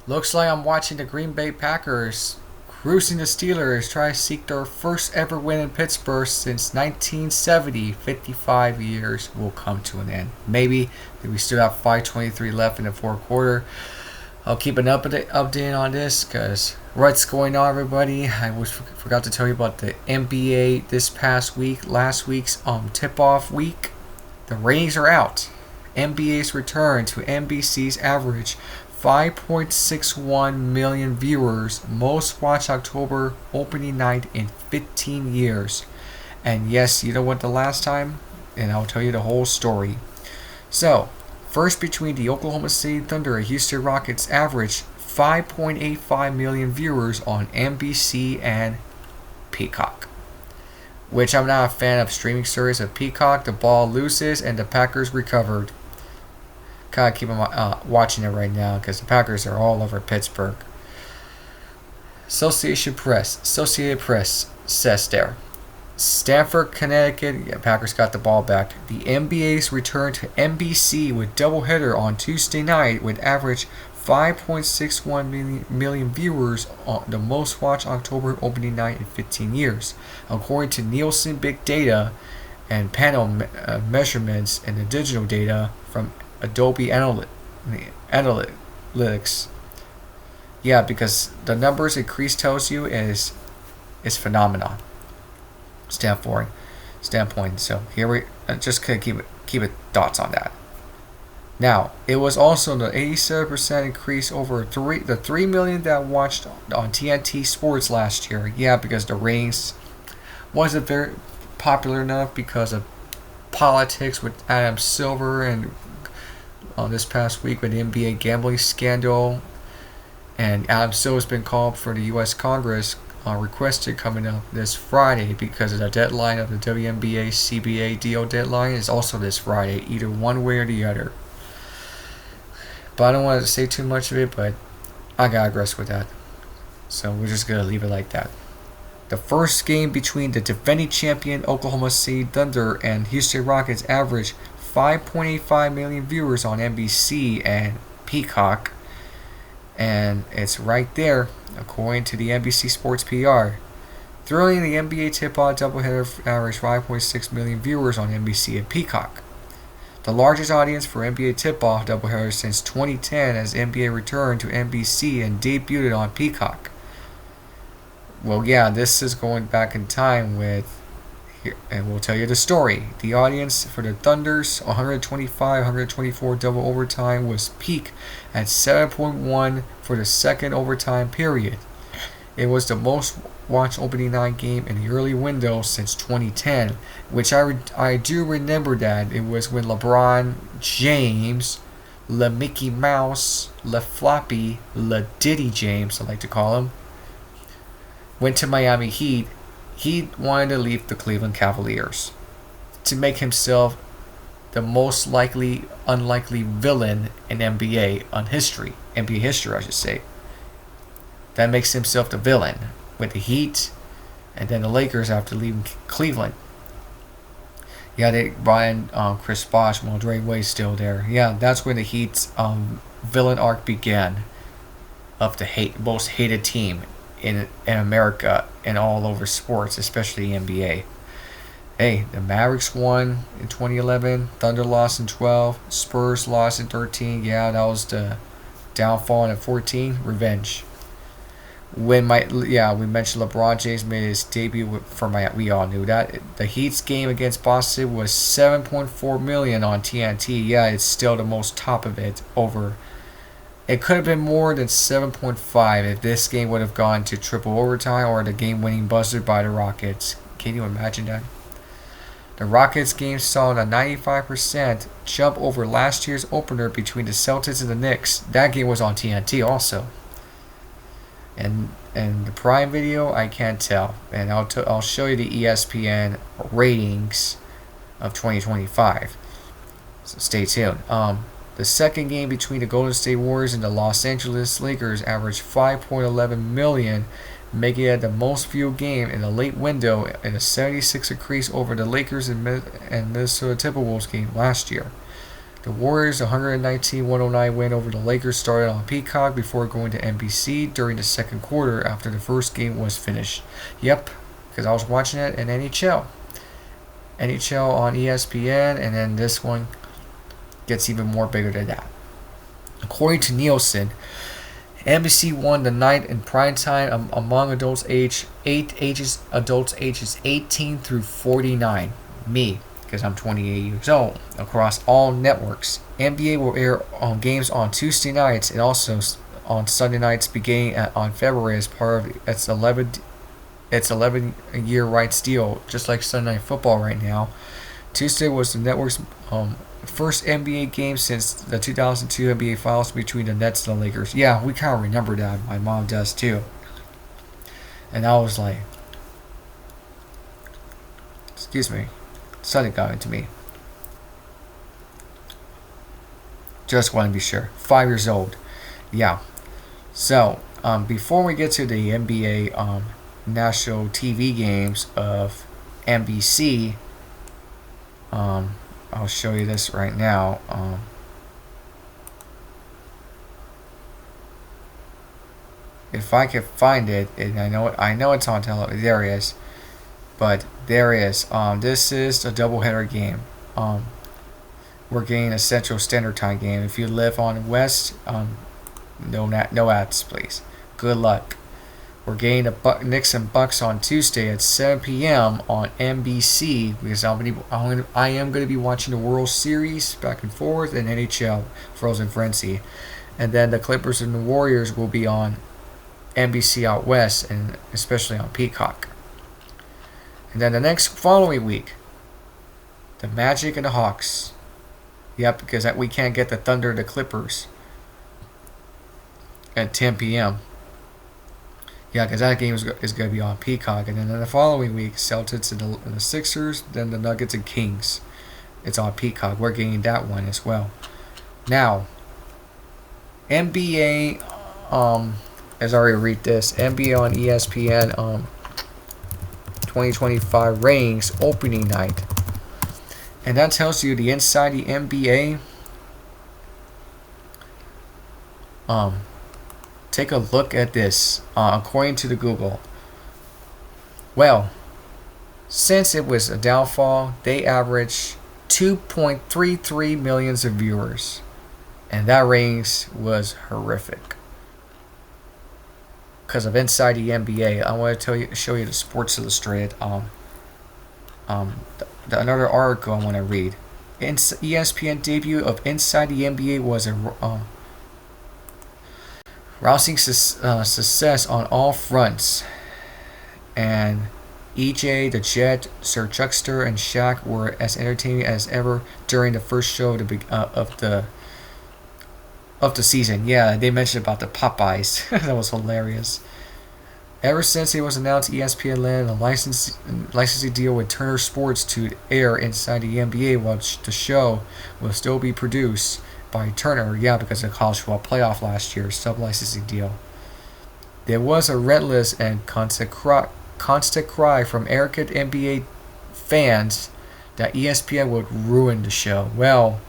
Looks like I'm watching the Green Bay Packers cruising the Steelers try to seek their first ever win in Pittsburgh since 1970. 55 years will come to an end. Maybe we still have 5:23 left in the fourth quarter. I'll keep an update on this because what's going on, everybody. Forgot to tell you about the NBA this past week, last week's tip-off week. The ratings are out. NBA's return to NBC's average 5.61 million viewers, most watched October opening night in 15 years. And yes, you know what the last time? And I'll tell you the whole story. So, first between the Oklahoma City Thunder and Houston Rockets averaged 5.85 million viewers on NBC and Peacock. Which I'm not a fan of streaming service of Peacock. The ball loses and the Packers recovered. Kind of keep watching it right now because the Packers are all over Pittsburgh. Associated Press says there. Stamford, Connecticut. Packers got the ball back. The NBA's return to NBC with doubleheader on Tuesday night with average 5.61 million viewers on the most watched October opening night in 15 years, according to Nielsen Big Data and panel measurements and the digital data from Adobe Analytics. Yeah, because the numbers increase tells you is phenomenal. Standpoint. So here we just gonna keep it thoughts on that. Now it was also the 87% increase over the 3 million that watched on TNT Sports last year. Yeah, because the ratings wasn't very popular enough because of politics with Adam Silver and this past week with the NBA gambling scandal, and Adam Silver's been called for the U.S. Congress requested coming up this Friday because of the deadline of the WNBA CBA deal deadline is also this Friday, either one way or the other. But I don't want to say too much of it, but I gotta aggress with that. So we're just gonna leave it like that. The first game between the defending champion Oklahoma City Thunder and Houston Rockets averaged 5.85 million viewers on NBC and Peacock, and it's right there according to the NBC Sports PR. Thrilling, the NBA tip-off doubleheader averaged 5.6 million viewers on NBC and Peacock, the largest audience for NBA tip-off doubleheader since 2010 as NBA returned to NBC and debuted on Peacock. Well, yeah, this is going back in time with here, and we'll tell you the story. The audience for the Thunder's 125-124 double overtime was peak at 7.1 for the second overtime period. It was the most watched opening night game in the early window since 2010, which I do remember that it was when LeBron James, Le Mickey Mouse, Le Floppy, Le Diddy James, I like to call him, went to Miami Heat. He wanted to leave the Cleveland Cavaliers to make himself the most unlikely villain in NBA history, I should say. That makes himself the villain with the Heat, and then the Lakers after leaving Cleveland. Yeah, they brought in Chris Bosh while Dwayne Wade's still there. Yeah, that's when the Heat's villain arc began of the most hated team in America and all over sports, especially the NBA. Hey, the Mavericks won in 2011, Thunder lost in 12, Spurs lost in 13. Yeah, that was the downfall in 14. Revenge. We mentioned LeBron James made his debut for Miami. We all knew that. The Heat's game against Boston was 7.4 million on TNT. Yeah, it's still the most top of it over. It could have been more than 7.5 if this game would have gone to triple overtime or the game-winning buzzer by the Rockets. Can you imagine that? The Rockets game saw a 95% jump over last year's opener between the Celtics and the Knicks. That game was on TNT also. And the Prime Video, I can't tell. And I'll show you the ESPN ratings of 2025. So stay tuned. The second game between the Golden State Warriors and the Los Angeles Lakers averaged 5.11 million, making it the most viewed game in the late window and a 76 increase over the Lakers and Minnesota Timberwolves game last year. The Warriors' 119-109 win over the Lakers started on Peacock before going to NBC during the second quarter after the first game was finished. Yep, because I was watching it in NHL. NHL on ESPN, and then this one gets even more bigger than that. According to Nielsen, NBC won the night in prime time among adults ages 18 through 49. Me, because I'm 28 years old. Across all networks, NBA will air on games on Tuesday nights and also on Sunday nights beginning on February as part of its 11-year rights deal, just like Sunday Night Football right now. Tuesday was the network's first NBA game since the 2002 NBA Finals between the Nets and the Lakers. Yeah, we kind of remember that. My mom does too. And I was like, excuse me, something got into me. Just want to be sure. 5 years old. Yeah. So, before we get to the NBA national TV games of NBC, I'll show you this right now. If I can find it, and I know it's on television. There it is, but there it is. This is a doubleheader game. We're getting a Central Standard Time game. If you live on West, no ads, please. Good luck. We're getting the Knicks and Bucks on Tuesday at 7 p.m. on NBC because I am going to be watching the World Series back and forth and NHL Frozen Frenzy. And then the Clippers and the Warriors will be on NBC out west and especially on Peacock. And then the next following week, the Magic and the Hawks. Yep, because we can't get the Thunder and the Clippers at 10 p.m. Yeah, because that game is going to be on Peacock. And then the following week, Celtics and the Sixers, then the Nuggets and Kings. It's on Peacock. We're getting that one as well. Now, NBA, as I already read this, NBA on ESPN 2025 ratings opening night. And that tells you the inside the NBA. Take a look at this. According to the Google. Well, since it was a downfall, they averaged 2.33 millions of viewers. And that ratings was horrific. Because of Inside the NBA, I want to show you the Sports Illustrated another article I want to read. ESPN debut of Inside the NBA was a rousing success on all fronts, and EJ, the Jet, Sir Chuckster, and Shaq were as entertaining as ever during the first show of the season. Yeah, they mentioned about the Popeyes. That was hilarious. Ever since it was announced, ESPN landed a licensing deal with Turner Sports to air Inside the NBA, while the show will still be produced by Turner. Yeah, because of the college football playoff last year, sub-licensing deal. There was a relentless and constant cry from arrogant NBA fans that ESPN would ruin the show. Well,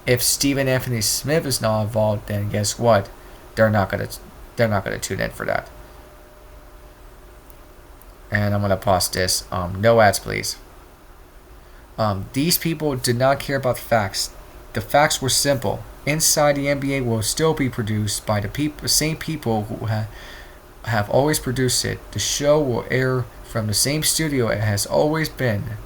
if Stephen Anthony Smith is not involved, then guess what? They're not gonna tune in for that. And I'm gonna pause this. No ads, please. These people did not care about the facts. The facts were simple. Inside the NBA will still be produced by the same people who have always produced it. The show will air from the same studio it has always been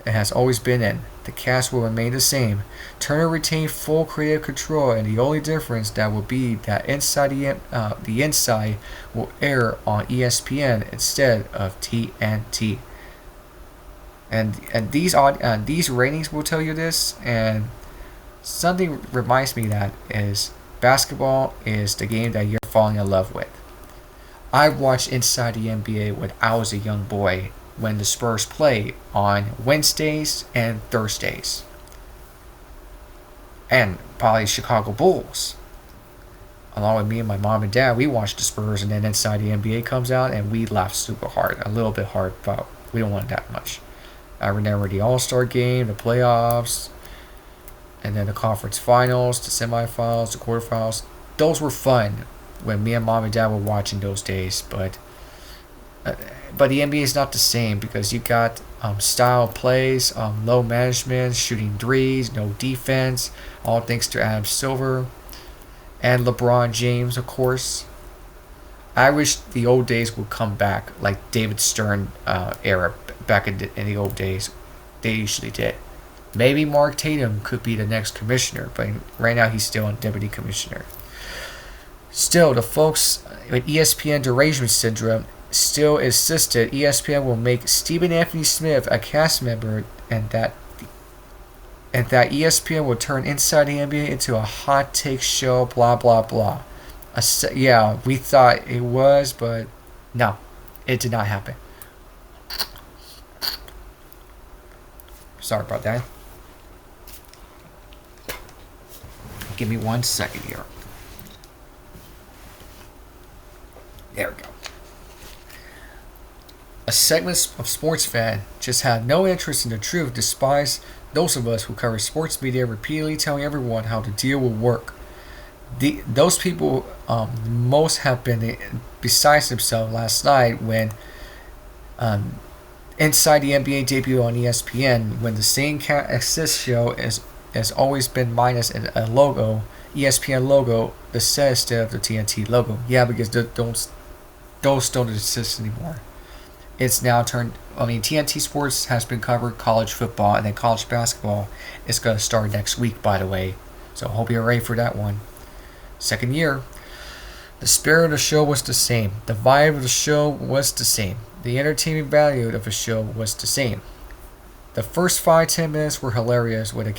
in. The cast will remain the same. Turner retained full creative control, and the only difference that will be that the Inside will air on ESPN instead of TNT. And these ratings will tell you this. And something reminds me that is basketball is the game that you're falling in love with. I watched Inside the NBA when I was a young boy, when the Spurs play on Wednesdays and Thursdays. And probably Chicago Bulls. Along with me and my mom and dad, we watched the Spurs, and then Inside the NBA comes out, and we laugh super hard. A little bit hard, but we don't want that much. I remember the All-Star game, the playoffs, And then the conference finals, the semifinals, the quarterfinals. Those were fun when me and mom and dad were watching those days. But the NBA is not the same because you got style plays, low management, shooting threes, no defense, all thanks to Adam Silver and LeBron James, of course. I wish the old days would come back, like David Stern era back in the old days. They usually did. Maybe Mark Tatum could be the next commissioner, but right now he's still a deputy commissioner. Still, the folks with ESPN derangement syndrome still insisted ESPN will make Stephen Anthony Smith a cast member, and that ESPN will turn Inside the NBA into a hot take show. Blah blah blah. Yeah, we thought it was, but no, it did not happen. Sorry about that. Give me 1 second here. There we go. A segment of sports fan just had no interest in the truth, despite those of us who cover sports media repeatedly telling everyone how the deal will work. Those people most have been besides themselves last night when Inside the NBA debuted on ESPN, when the same can't exist show has always been minus a logo, ESPN logo, the set instead of the TNT logo. Yeah, because those don't exist anymore. It's now turned. TNT Sports has been covered college football, and then college basketball is going to start next week, by the way. So I hope you're ready for that one. Second year. The spirit of the show was the same. The vibe of the show was the same. The entertainment value of the show was the same. The first 5-10 minutes were hilarious, with a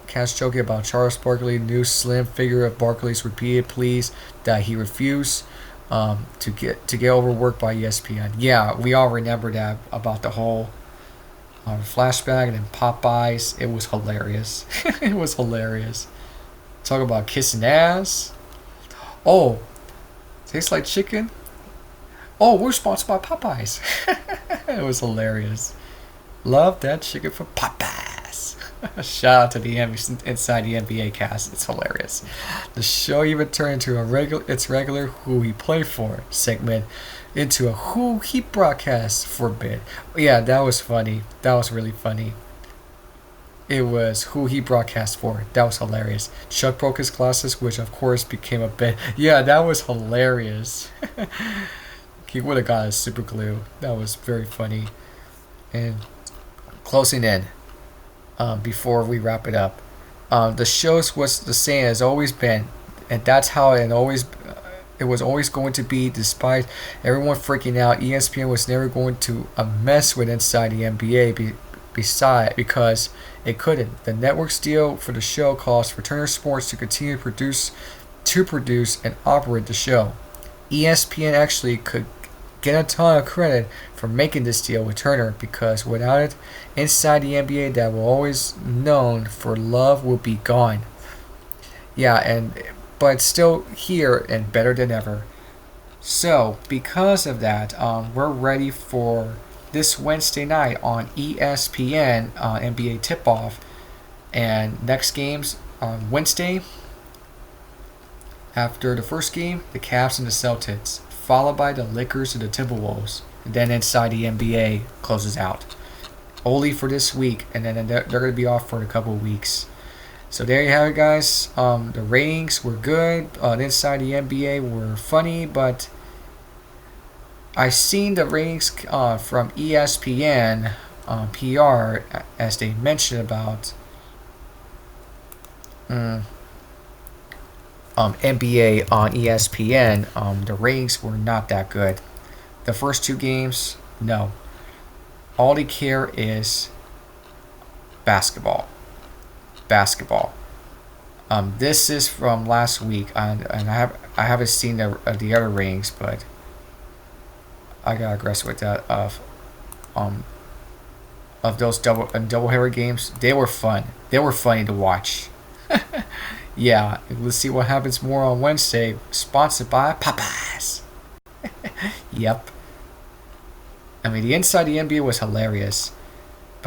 cast joking about Charles Barkley, new slim figure of Barkley's repeated pleas that he refused to get overworked by ESPN. Yeah, we all remember that about the whole flashback and then Popeyes. It was hilarious. It was hilarious. Talk about kissing ass. Oh, tastes like chicken. Oh, we're sponsored by Popeyes. It was hilarious. Love that chicken from Popeyes. Shout out to the Inside the NBA cast. It's hilarious. The show even turned into its regular Who He Played For segment into a Who He Broadcast For bit. Yeah, that was funny. That was really funny. It was Who He Broadcast For. That was hilarious. Chuck broke his glasses, which of course became a bit. Yeah, that was hilarious. He would have got a super glue. That was very funny. And closing in, before we wrap it up, the shows was the same as always been, and that's how it was always going to be, despite everyone freaking out. ESPN was never going to mess with Inside the NBA because it couldn't. The network's deal for the show calls for Turner Sports to continue to produce and operate the show. ESPN actually could get a ton of credit for making this deal with Turner, because without it, Inside the NBA that will always known for love will be gone. Yeah, but still here and better than ever. So because of that, we're ready for this Wednesday night on ESPN NBA tip-off, and next games on Wednesday. After the first game, the Cavs and the Celtics, followed by the Lakers and the Timberwolves. And then Inside the NBA closes out. Only for this week, and then they're going to be off for a couple of weeks. So there you have it, guys. The ratings were good. Inside the NBA were funny, but I seen the ratings from ESPN PR, as they mentioned about NBA on ESPN. The ratings were not that good. The first two games, no. All they care is basketball. This is from last week, and I haven't seen the other ratings, but I got aggressive with that of those doubleheader games. They were fun. They were funny to watch. Yeah, let's see what happens more on Wednesday. Sponsored by Popeyes. Yep. The Inside the NBA was hilarious,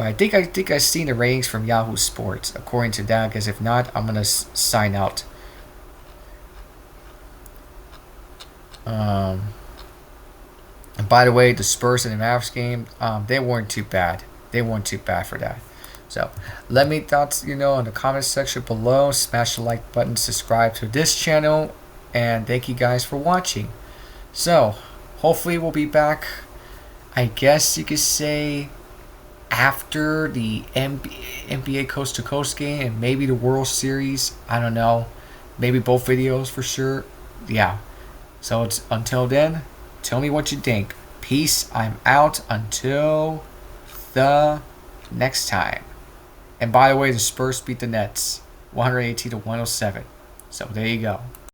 But I think I've seen the ratings from Yahoo Sports according to that. Because if not, I'm gonna sign out. And by the way, the Spurs and the Mavericks game, they weren't too bad. They weren't too bad for that. So let me thoughts in the comment section below. Smash the like button, subscribe to this channel, and thank you guys for watching. So hopefully we'll be back, I guess you could say, after the NBA Coast to Coast game and maybe the World Series. I don't know. Maybe both videos for sure. Yeah. So it's until then, tell me what you think. Peace. I'm out until the next time. And by the way, the Spurs beat the Nets 118 to 107. So there you go.